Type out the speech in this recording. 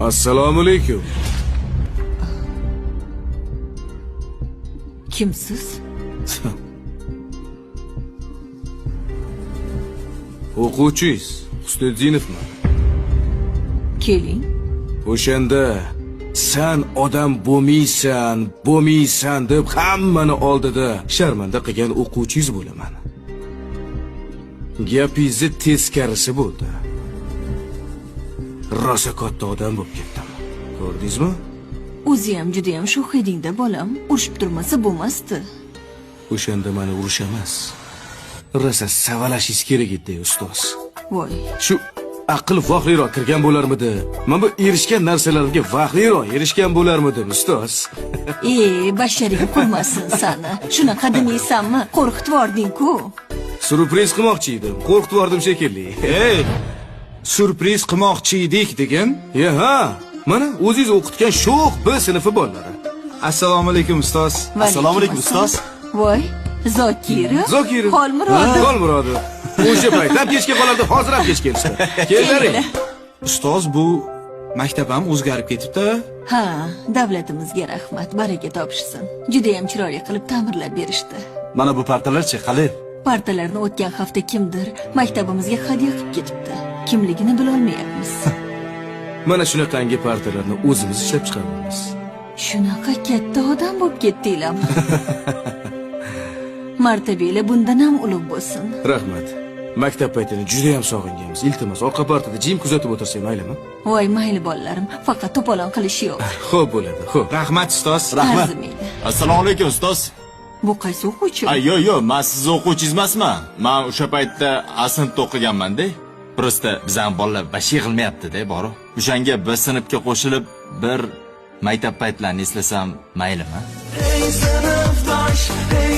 Assalomu alaykum. Kimsiz? O'quvchingiz Husniddinovman. Keling. O'shanda sen odam bo'lmaysan deb hammani oldida sharmanda qilgan o'quvchingiz bo'laman. Gapingizni teskarisi bo'ldi. Rosa katta odam bo'lib ketdim. Ko'rdingizmi? O'zi ham juda ham sho'x edingda bolam. Urishib turmasa bo'lmasdi. O'shanda meni urish emas. Rosa savalashingiz kerak edi, ustoz. Voy. Shu aql vaqtliroq kirgan bo'larmidi? Men bu erishgan narsalarga vaqtliroq erishgan bo'larmidim, ustoz? Basharing qurmasin sani. Shunaqa demaysanmi? Qo'rqitib yording-ku. Surpriz qilmoqchi edim. Qo'rqitib yordim shekilli. Surpriz qilmoqchi edik degan? Ha, mana o'zingiz o'qitgan sho'x B sinfi bolalari. Assalomu alaykum ustoz. Assalomu alaykum ustoz. Voy, Zokirov. Xolmurodov. O'sha payt ham kechga qolardi, hozir ham kech kelishdi. Keling. Ustoz, bu maktab ham o'zgarib ketibdi. Ha, davlatimizga rahmat, baraka topishsin. Juda ham chiroyli qilib ta'mirlab berishdi. Mana bu partalarchi qalay? Partalarni o'tgan hafta kimdir maktabimizga hadya qilib ketibdi. Kimligini bilolmayapmiz. Mana shunaqangi partalarni o'zimiz ishlab chiqaramiz. Shunaqa katta odam bo'lib ketdinglarmi? Martabanglar bundan ham ulug' bo'lsin. Rahmat. Maktab paytini juda ham sog'inganmiz. Iltimos, orqa partada jim kuzatib o'tirsang maylimi? Voy, mayli bolalarim, faqat to'polon qilish yo'q. Xo'p bo'ladi, xo'p. Rahmat ustoz. Rahmat. Arzimaydi. Assalomu alaykum ustoz. Bu qaysi o'quvchi? Yo'q, men siz o'quvchingiz emasman. Men o'sha paytda sinfda o'qiganman-da. Prosta bizning bolalar bashi yig'ilmayapti-da, bor. O'shanga bir sinfga qo'shilib, bir maktab paytlarini eslasam maylimi? Hey sinfdosh, hey